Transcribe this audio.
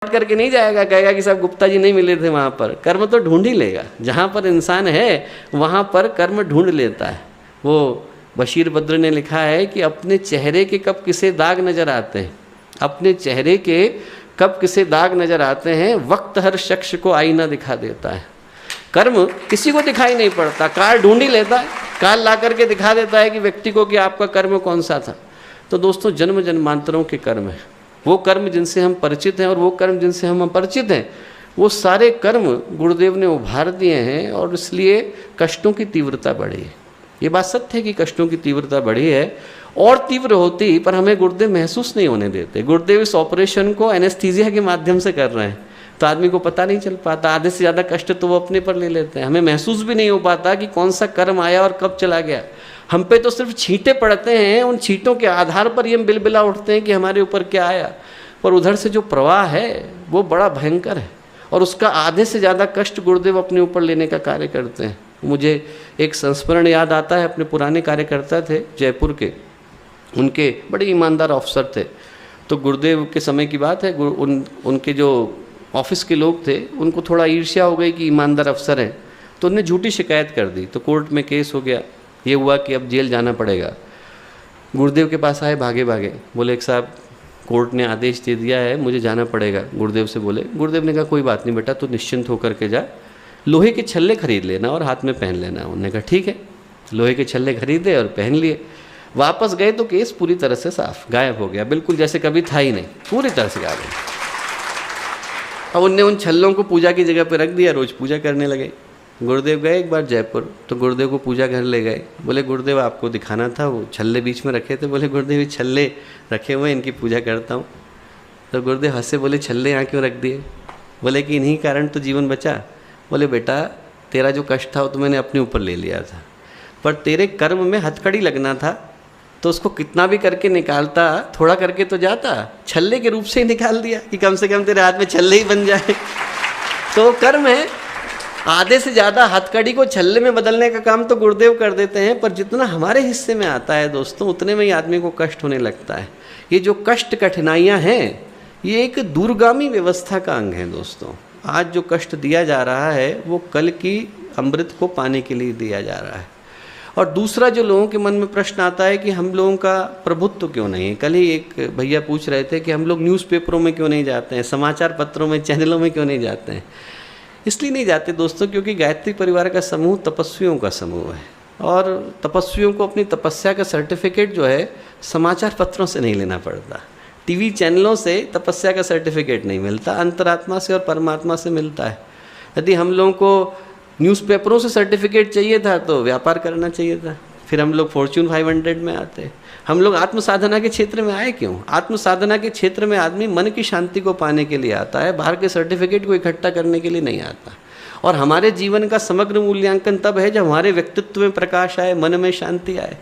करके नहीं जाएगा, कहेगा कि साहब गुप्ता जी नहीं मिले थे वहाँ पर। कर्म तो ढूंढ ही लेगा, जहाँ पर इंसान है वहाँ पर कर्म ढूंढ लेता है। वो बशीर बद्र ने लिखा है कि अपने चेहरे के कब किसे दाग नज़र आते हैं, अपने चेहरे के कब किसे दाग नज़र आते हैं, वक्त हर शख्स को आईना दिखा देता है। कर्म किसी को दिखाई नहीं पड़ता, काल ढूंढ ही लेता है, काल ला करके दिखा देता है कि व्यक्ति को कि आपका कर्म कौन सा था। तो दोस्तों जन्म जन्मांतरों के कर्म है, वो कर्म जिनसे हम परिचित हैं और वो कर्म जिनसे हम अपरिचित हैं, वो सारे कर्म गुरुदेव ने उभार दिए हैं और इसलिए कष्टों की तीव्रता बढ़ी है। ये बात सत्य है कि कष्टों की तीव्रता बढ़ी है और तीव्र होती, पर हमें गुरुदेव महसूस नहीं होने देते। गुरुदेव इस ऑपरेशन को एनेस्थीसिया के माध्यम से कर रहे हैं, तो आदमी को पता नहीं चल पाता, आधे से ज़्यादा कष्ट तो वो अपने पर ले लेते हैं। हमें महसूस भी नहीं हो पाता कि कौन सा कर्म आया और कब चला गया। हम पे तो सिर्फ छींटे पड़ते हैं, उन छींटों के आधार पर ही हम बिलबिला उठते हैं कि हमारे ऊपर क्या आया, पर उधर से जो प्रवाह है वो बड़ा भयंकर है और उसका आधे से ज़्यादा कष्ट गुरुदेव अपने ऊपर लेने का कार्य करते हैं। मुझे एक संस्मरण याद आता है, अपने पुराने कार्यकर्ता थे जयपुर के, उनके बड़े ईमानदार अफसर थे। तो गुरुदेव के समय की बात है, उनके जो ऑफिस के लोग थे उनको थोड़ा ईर्ष्या हो गई कि ईमानदार अफसर हैं, तो उन्होंने झूठी शिकायत कर दी। तो कोर्ट में केस हो गया, ये हुआ कि अब जेल जाना पड़ेगा। गुरुदेव के पास आए भागे भागे, बोले एक साहब कोर्ट ने आदेश दे दिया है, मुझे जाना पड़ेगा। गुरुदेव से बोले, गुरुदेव ने कहा कोई बात नहीं बेटा, तू निश्चिंत होकर के जा, लोहे के छल्ले खरीद लेना और हाथ में पहन लेना। उन्होंने कहा ठीक है, लोहे के छल्ले खरीदे और पहन लिए। वापस गए तो केस पूरी तरह से साफ गायब हो गया, बिल्कुल जैसे कभी था ही नहीं, पूरी तरह से गायब। अब उनने उन छल्लों को पूजा की जगह पर रख दिया, रोज़ पूजा करने लगे। गुरुदेव गए एक बार जयपुर, तो गुरुदेव को पूजा घर ले गए। बोले गुरुदेव आपको दिखाना था, वो छल्ले बीच में रखे थे। बोले गुरुदेव ये छल्ले रखे हुए, इनकी पूजा करता हूँ। तो गुरुदेव हंसे, बोले छल्ले यहाँ क्यों रख दिए? बोले कि इन्हीं कारण तो जीवन बचा। बोले बेटा तेरा जो कष्ट था वो तो मैंने अपने ऊपर ले लिया था, पर तेरे कर्म में हथकड़ी लगना था, तो उसको कितना भी करके निकालता, थोड़ा करके तो जाता, छल्ले के रूप से ही निकाल दिया कि कम से कम तेरे हाथ में छल्ले ही बन जाए। तो कर्म है, आधे से ज़्यादा हथकड़ी को छल्ले में बदलने का काम तो गुरुदेव कर देते हैं, पर जितना हमारे हिस्से में आता है दोस्तों, उतने में ही आदमी को कष्ट होने लगता है। ये जो कष्ट कठिनाइयाँ हैं, ये एक दूरगामी व्यवस्था का अंग है दोस्तों। आज जो कष्ट दिया जा रहा है वो कल की अमृत को पाने के लिए दिया जा रहा है। और दूसरा जो लोगों के मन में प्रश्न आता है कि हम लोगों का प्रभुत्व क्यों नहीं है। कल ही एक भैया पूछ रहे थे कि हम लोग न्यूज़पेपरों में क्यों नहीं जाते हैं, समाचार पत्रों में, चैनलों में क्यों नहीं जाते हैं। इसलिए नहीं जाते दोस्तों क्योंकि गायत्री परिवार का समूह तपस्वियों का समूह है और तपस्वियों को अपनी तपस्या का सर्टिफिकेट जो है समाचार पत्रों से नहीं लेना पड़ता, टीवी चैनलों से तपस्या का सर्टिफिकेट नहीं मिलता, अंतरात्मा से और परमात्मा से मिलता है। यदि हम लोगों को न्यूज़पेपरों से सर्टिफिकेट चाहिए था तो व्यापार करना चाहिए था, फिर हम लोग फॉर्च्यून 500 में आते। हम लोग आत्म साधना के क्षेत्र में आए क्यों? आत्म साधना के क्षेत्र में आदमी मन की शांति को पाने के लिए आता है, बाहर के सर्टिफिकेट को इकट्ठा करने के लिए नहीं आता। और हमारे जीवन का समग्र मूल्यांकन तब है जब हमारे व्यक्तित्व में प्रकाश आए, मन में शांति आए।